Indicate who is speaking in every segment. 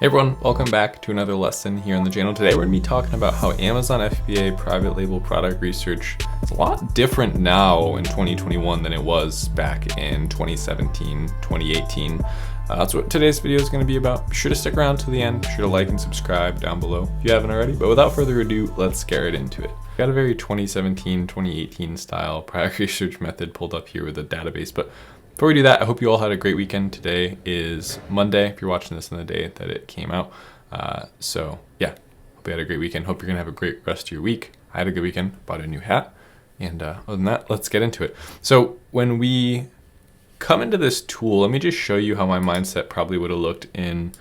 Speaker 1: Hey everyone, welcome back to another lesson here on the channel. Today we're going to be talking about how Amazon FBA private label product research is a lot different now in 2021 than it was back in 2017, 2018. That's what today's video is going to be about. Be sure to stick around to the end. Be sure to like and subscribe down below if you haven't already. But without further ado, let's get right into it. I've got a very 2017, 2018 style product research method pulled up here with a database. But before we do that, I hope you all had a great weekend. Today is Monday, if you're watching this on the day that it came out. So yeah, hope you had a great weekend. Hope you're gonna have a great rest of your week. I had a good weekend, bought a new hat. And other than that, let's get into it. So when we come into this tool, let me just show you how my mindset probably would have looked in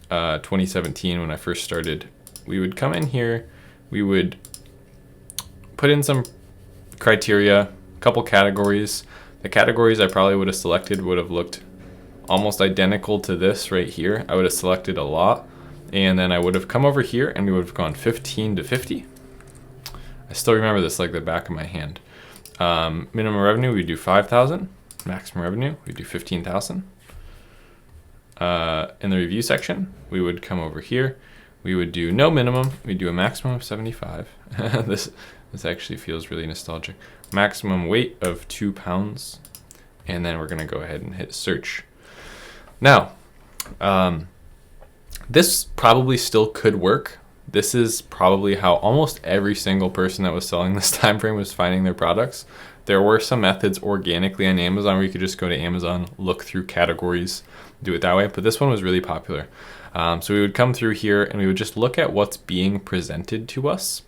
Speaker 1: 2017 when I first started. We would come in here, we would put in some criteria, a couple categories. The categories I probably would have selected would have looked almost identical to this right here. I would have selected a lot, and then I would have come over here and we would have gone 15 to 50. I still remember this like the back of my hand. Minimum revenue, we do 5,000. Maximum revenue, we do 15,000. In the review section, we would come over here. We would do no minimum. We do a maximum of 75. This actually feels really nostalgic. Maximum weight of 2 pounds. And then we're gonna go ahead and hit search. Now, this probably still could work. This is probably how almost every single person that was selling this time frame was finding their products. There were some methods organically on Amazon where you could just go to Amazon, look through categories, do it that way. But this one was really popular. So we would come through here and we would just look at what's being presented to us.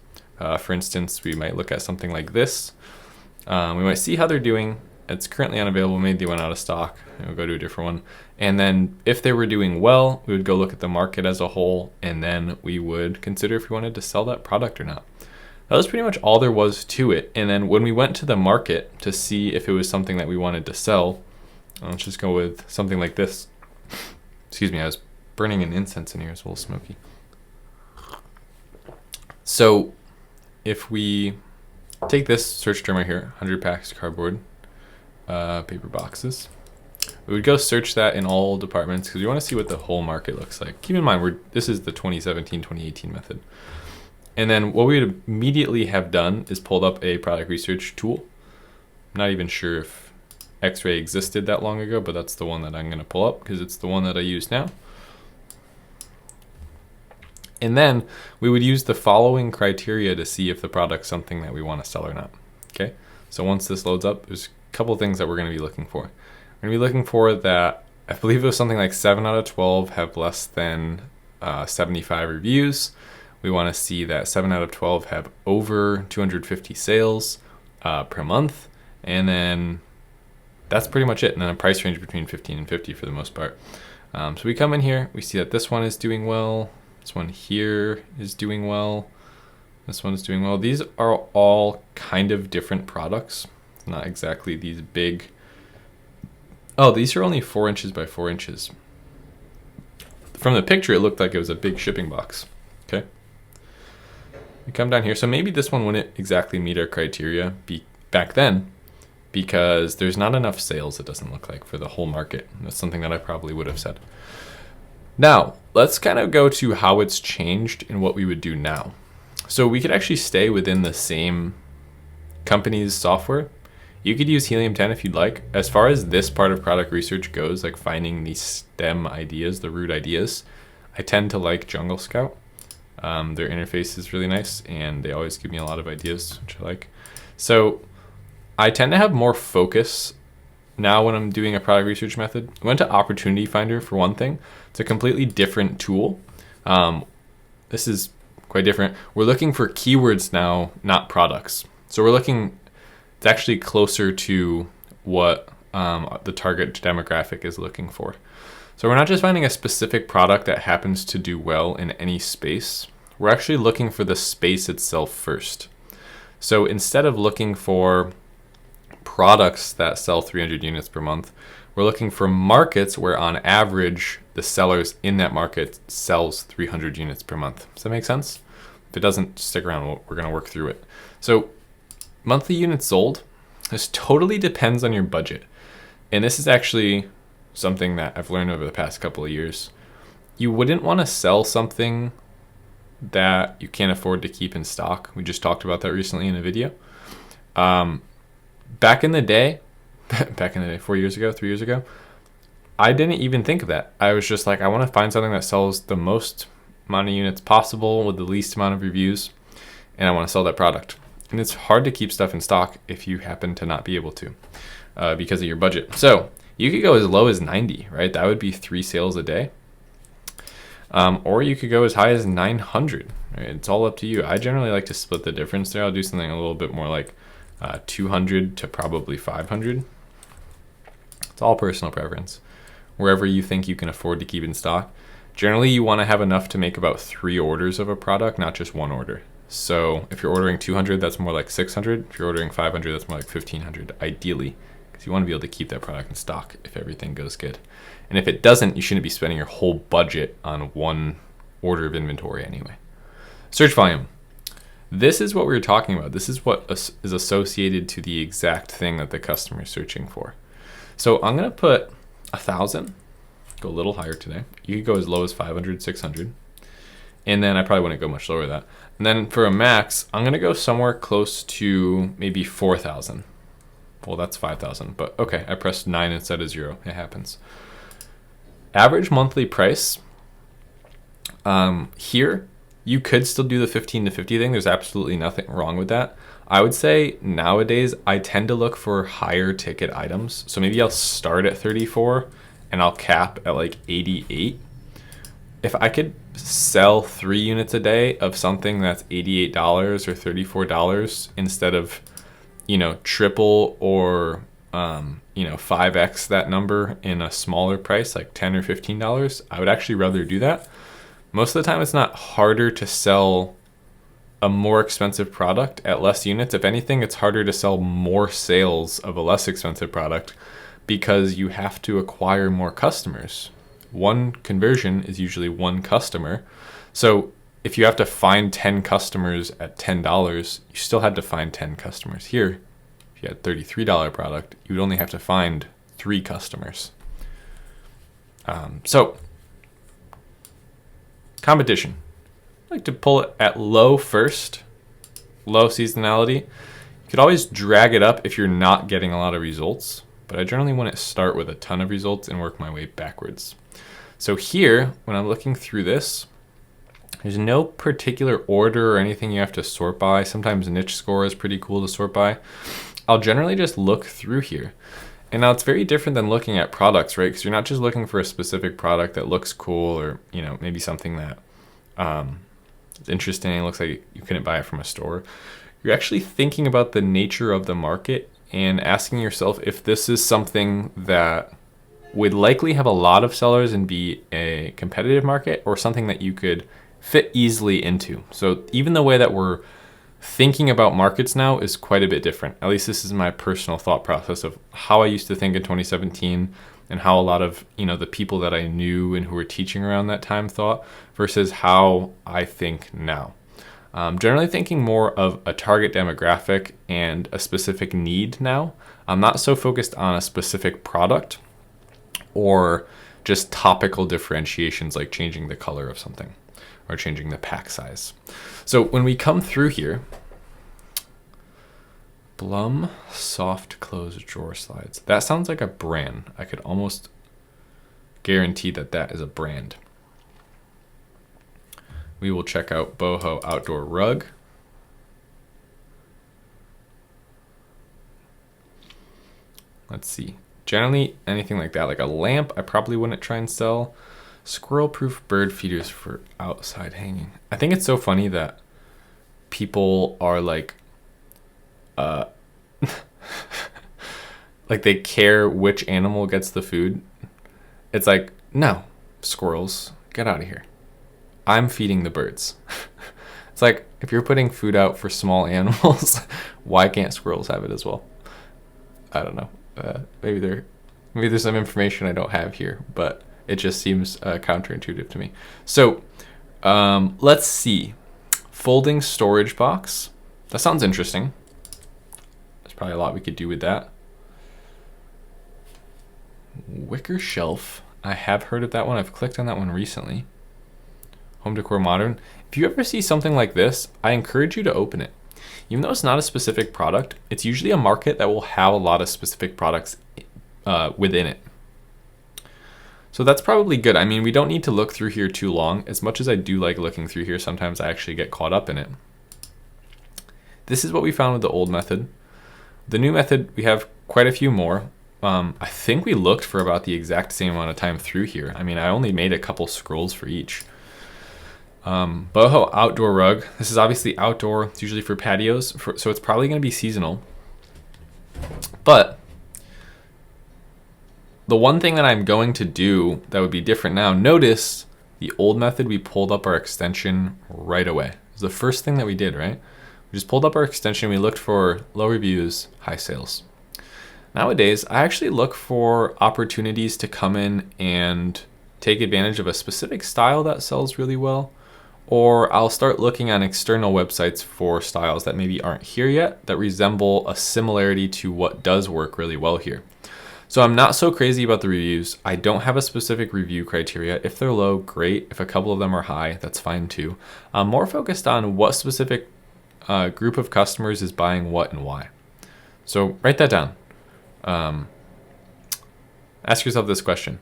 Speaker 1: For instance, we might look at something like this. We might see how they're doing. It's currently unavailable. Maybe they went out of stock. We'll go to a different one. And then if they were doing well, we would go look at the market as a whole, and then we would consider if we wanted to sell that product or not. That was pretty much all there was to it. And then when we went to the market to see if it was something that we wanted to sell, let's just go with something like this. Excuse me, I was burning an incense in here. It's a little smoky. So if we take this search term right here, 100 packs cardboard, paper boxes, we would go search that in all departments because we want to see what the whole market looks like. Keep in mind, this is the 2017, 2018 method. And then what we would immediately have done is pulled up a product research tool. I'm not even sure if X-Ray existed that long ago, but that's the one that I'm going to pull up because it's the one that I use now. And then we would use the following criteria to see if the product's something that we want to sell or not. Okay, so once this loads up, there's a couple things that we're going to be looking for. We're going to be looking for that, I believe it was something like 7 out of 12 have less than 75 reviews. We want to see that 7 out of 12 have over 250 sales per month. And then that's pretty much it. And then a price range between 15 and 50 for the most part. So we come in here, we see that this one is doing well. This one here is doing well. This one is doing well. These are all kind of different products. Not exactly these big. Oh, these are only 4 inches by 4 inches. From the picture, it looked like it was a big shipping box. Okay. We come down here. So maybe this one wouldn't exactly meet our criteria back then because there's not enough sales, it doesn't look like, for the whole market. That's something that I probably would have said. Now, let's kind of go to how it's changed and what we would do now. So we could actually stay within the same company's software. You could use Helium 10 if you'd like. As far as this part of product research goes, like finding the STEM ideas, the root ideas, I tend to like Jungle Scout. Their interface is really nice and they always give me a lot of ideas, which I like. So I tend to have more focus now when I'm doing a product research method. I went to Opportunity Finder for one thing. It's a completely different tool. This is quite different. We're looking for keywords now, not products. So we're looking, it's actually closer to what the target demographic is looking for. So we're not just finding a specific product that happens to do well in any space. We're actually looking for the space itself first. So instead of looking for products that sell 300 units per month, we're looking for markets where on average the sellers in that market sells 300 units per month. Does that make sense? If it doesn't, stick around, we're going to work through it. So monthly units sold, this totally depends on your budget. And this is actually something that I've learned over the past couple of years. you wouldn't want to sell something that you can't afford to keep in stock. We just talked about that recently in a video. Back in the day, 4 years ago, 3 years ago, I didn't even think of that. I was just like, I want to find something that sells the most amount of units possible with the least amount of reviews, and I want to sell that product. And it's hard to keep stuff in stock if you happen to not be able to because of your budget. So you could go as low as 90, right? That would be 3 sales a day. Or you could go as high as 900, right? It's all up to you. I generally like to split the difference there. I'll do something a little bit more like 200 to probably 500. It's all personal preference. Wherever you think you can afford to keep in stock. Generally, you want to have enough to make about 3 orders of a product, not just 1 order. So if you're ordering 200, that's more like 600. If you're ordering 500, that's more like 1500, ideally, because you want to be able to keep that product in stock if everything goes good. And if it doesn't, you shouldn't be spending your whole budget on 1 order of inventory anyway. Search volume. This is what we were talking about. This is what is associated to the exact thing that the customer is searching for. So I'm going to put 1,000, go a little higher today. You could go as low as 500, 600. And then I probably wouldn't go much lower than that. And then for a max, I'm going to go somewhere close to maybe 4,000. Well, that's 5,000, but okay, I pressed 9 instead of 0. It happens. Average monthly price. Here, you could still do the 15 to 50 thing. There's absolutely nothing wrong with that. I would say nowadays, I tend to look for higher ticket items. So maybe I'll start at 34 and I'll cap at like 88. If I could sell 3 units a day of something that's $88 or $34 instead of, triple or, 5x that number in a smaller price, like $10 or $15, I would actually rather do that. Most of the time, it's not harder to sell a more expensive product at less units. If anything, it's harder to sell more sales of a less expensive product because you have to acquire more customers. 1 conversion is usually 1 customer. So if you have to find 10 customers at $10, you still had to find 10 customers. Here, if you had a $33 product, you would only have to find 3 customers. So competition. I like to pull it at low first, low seasonality. You could always drag it up if you're not getting a lot of results, but I generally want to start with a ton of results and work my way backwards. So here, when I'm looking through this, there's no particular order or anything you have to sort by. Sometimes niche score is pretty cool to sort by. I'll generally just look through here. And now it's very different than looking at products, right? Because you're not just looking for a specific product that looks cool or, maybe something that is interesting, looks like you couldn't buy it from a store. You're actually thinking about the nature of the market and asking yourself if this is something that would likely have a lot of sellers and be a competitive market or something that you could fit easily into. So even the way that we're thinking about markets now is quite a bit different. At least this is my personal thought process of how I used to think in 2017 and how a lot of, the people that I knew and who were teaching around that time thought versus how I think now. Generally thinking more of a target demographic and a specific need now. I'm not so focused on a specific product or just topical differentiations like changing the color of something or changing the pack size. So when we come through here, Blum soft close drawer slides. That sounds like a brand. I could almost guarantee that that is a brand. We will check out Boho outdoor rug. Let's see. Generally, anything like that, like a lamp, I probably wouldn't try and sell. Squirrel-proof bird feeders for outside hanging. I think it's so funny that people are like like they care which animal gets the food. It's like, no, squirrels, get out of here. I'm feeding the birds. It's like, if you're putting food out for small animals, why can't squirrels have it as well? I don't know. Maybe there's some information I don't have here, but it just seems counterintuitive to me. So let's see. Folding storage box. That sounds interesting. There's probably a lot we could do with that. Wicker shelf. I have heard of that one. I've clicked on that one recently. Home Decor Modern. If you ever see something like this, I encourage you to open it. Even though it's not a specific product, it's usually a market that will have a lot of specific products within it. So that's probably good. I mean, we don't need to look through here too long. As much as I do like looking through here, sometimes I actually get caught up in it. This is what we found with the old method. The new method, we have quite a few more. I think we looked for about the exact same amount of time through here. I mean, I only made a couple scrolls for each. Boho outdoor rug. This is obviously outdoor. It's usually for patios, so it's probably going to be seasonal. But the one thing that I'm going to do that would be different now, notice the old method, we pulled up our extension right away. It was the first thing that we did, right? We just pulled up our extension. We looked for low reviews, high sales. Nowadays, I actually look for opportunities to come in and take advantage of a specific style that sells really well, or I'll start looking on external websites for styles that maybe aren't here yet that resemble a similarity to what does work really well here. So I'm not so crazy about the reviews. I don't have a specific review criteria. If they're low, great. If a couple of them are high, that's fine too. I'm more focused on what specific group of customers is buying what and why. So write that down. Ask yourself this question.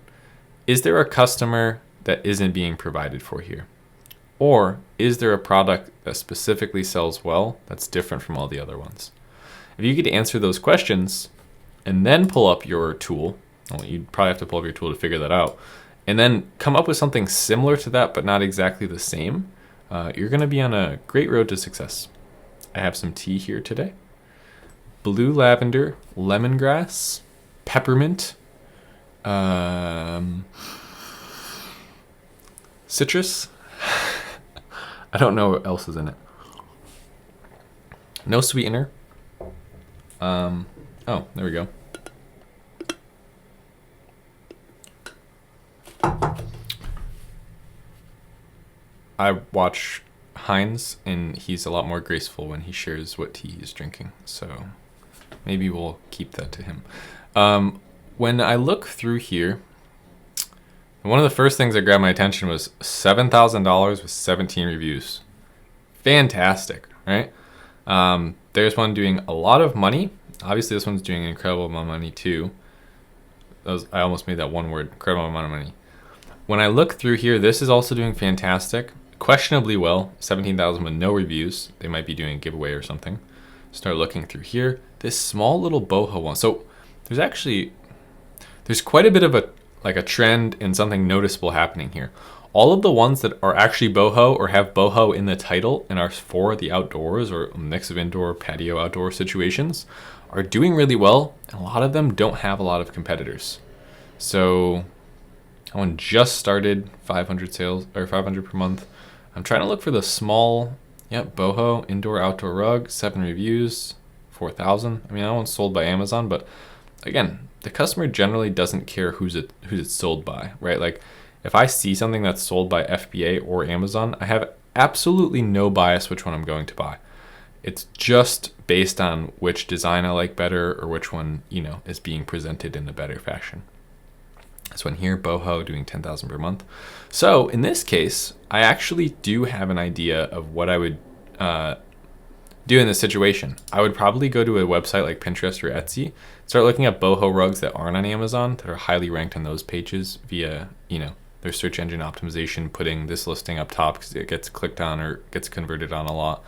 Speaker 1: Is there a customer that isn't being provided for here? Or is there a product that specifically sells well that's different from all the other ones? If you could answer those questions and then pull up your tool, well, you'd probably have to pull up your tool to figure that out, and then come up with something similar to that but not exactly the same, you're going to be on a great road to success. I have some tea here today. Blue lavender, lemongrass, peppermint, citrus. I don't know what else is in it. No sweetener. Oh, there we go. I watch Heinz, and he's a lot more graceful when he shares what tea he's drinking. So maybe we'll keep that to him. When I look through here, one of the first things that grabbed my attention was $7,000 with 17 reviews. Fantastic, right? There's one doing a lot of money. Obviously, this one's doing an incredible amount of money too. I almost made that one word, incredible amount of money. When I look through here, this is also doing fantastic. Questionably well, 17,000 with no reviews. They might be doing a giveaway or something. Start looking through here. This small little boho one. So there's quite a bit of a trend and something noticeable happening here. All of the ones that are actually boho or have boho in the title and are for the outdoors or a mix of indoor, patio, outdoor situations are doing really well. And a lot of them don't have a lot of competitors. So that one just started 500 sales or 500 per month. I'm trying to look for the small, boho indoor outdoor rug, 7 reviews, 4,000. I mean, that one's sold by Amazon, but again, the customer generally doesn't care who's it's sold by, right? Like if I see something that's sold by FBA or Amazon, I have absolutely no bias which one I'm going to buy. It's just based on which design I like better or which one, is being presented in a better fashion. This one here, boho, doing 10,000 per month. So in this case, I actually do have an idea of what I would do in this situation. I would probably go to a website like Pinterest or Etsy, start looking at boho rugs that aren't on Amazon, that are highly ranked on those pages via, their search engine optimization, putting this listing up top because it gets clicked on or gets converted on a lot,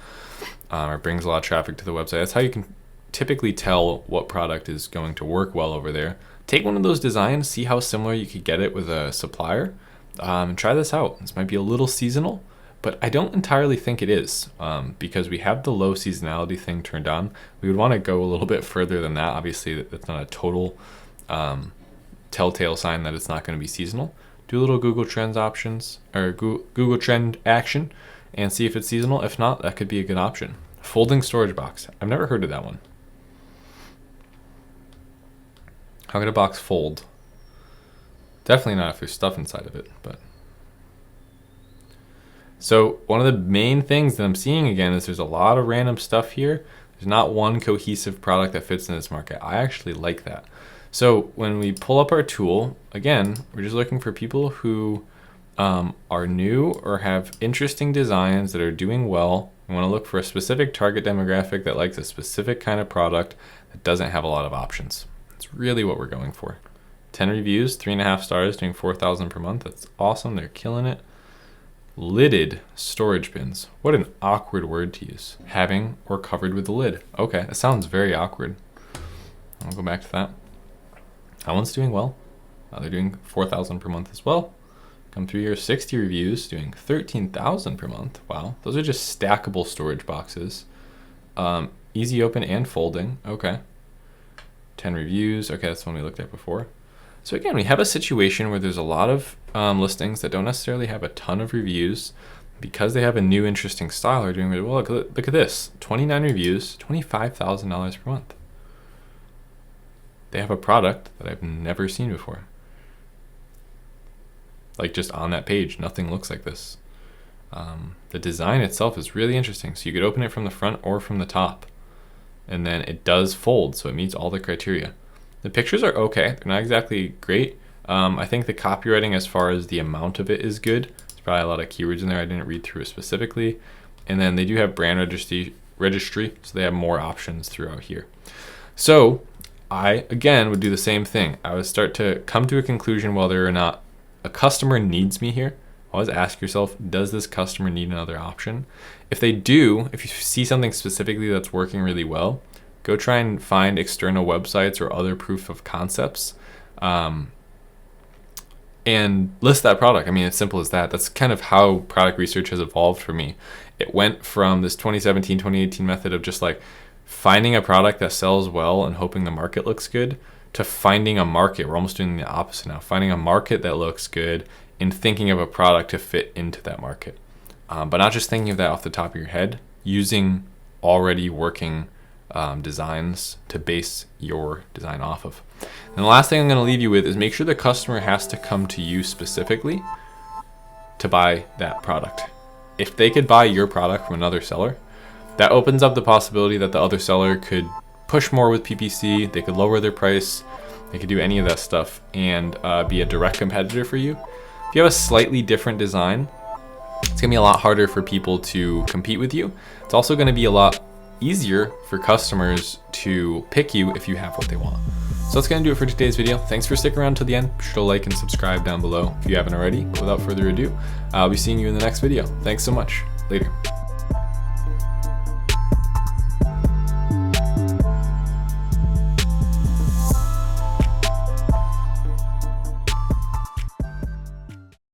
Speaker 1: or brings a lot of traffic to the website. That's how you can typically tell what product is going to work well over there. Take one of those designs, see how similar you could get it with a supplier, and try this out. This might be a little seasonal, but I don't entirely think it is, because we have the low seasonality thing turned on. We would want to go a little bit further than that. Obviously, that's not a total telltale sign that it's not going to be seasonal. Do a little Google Trends options or Google Trend action and see if it's seasonal. If not, that could be a good option. Folding storage box. I've never heard of that one. How could a box fold? Definitely not if there's stuff inside of it, but. So one of the main things that I'm seeing again is there's a lot of random stuff here. There's not one cohesive product that fits in this market. I actually like that. So when we pull up our tool, again, we're just looking for people who are new or have interesting designs that are doing well. We want to look for a specific target demographic that likes a specific kind of product that doesn't have a lot of options. That's really what we're going for. 10 reviews, 3.5 stars, doing 4,000 per month. That's awesome. They're killing it. Lidded storage bins. What an awkward word to use. Having or covered with a lid. Okay, that sounds very awkward. I'll go back to that. That one's doing well. They're doing 4,000 per month as well. Come through here, 60 reviews, doing 13,000 per month. Wow, those are just stackable storage boxes. Easy open and folding. Okay. 10 reviews. Okay, that's the one we looked at before. So again, we have a situation where there's a lot of listings that don't necessarily have a ton of reviews. Because they have a new interesting style, they're doing really well. Look at this, 29 reviews, $25,000 per month. They have a product that I've never seen before. Like just on that page, nothing looks like this. The design itself is really interesting. So you could open it from the front or from the top. And then it does fold, so it meets all the criteria. The pictures are okay. They're not exactly great. I think the copywriting as far as the amount of it is good. There's probably a lot of keywords in there. I didn't read through it specifically. And then they do have brand registry, so they have more options throughout here. So I, again, would do the same thing. I would start to come to a conclusion whether or not a customer needs me here. Always ask yourself, does this customer need another option? If they do, if you see something specifically that's working really well, go try and find external websites or other proof of concepts and list that product. I mean, it's simple as that. That's kind of how product research has evolved for me. It went from this 2017, 2018 method of just like finding a product that sells well and hoping the market looks good to finding a market. We're almost doing the opposite now. Finding a market that looks good and thinking of a product to fit into that market. But not just thinking of that off the top of your head, using already working designs to base your design off of. And the last thing I'm going to leave you with is make sure the customer has to come to you specifically to buy that product. If they could buy your product from another seller, that opens up the possibility that the other seller could push more with PPC, they could lower their price, they could do any of that stuff and be a direct competitor for you. If you have a slightly different design, it's gonna be a lot harder for people to compete with you. It's also gonna be a lot easier for customers to pick you if you have what they want. So that's gonna do it for today's video. Thanks for sticking around till the end. Be sure to like and subscribe down below if you haven't already. Without further ado, I'll be seeing you in the next video. Thanks so much. Later.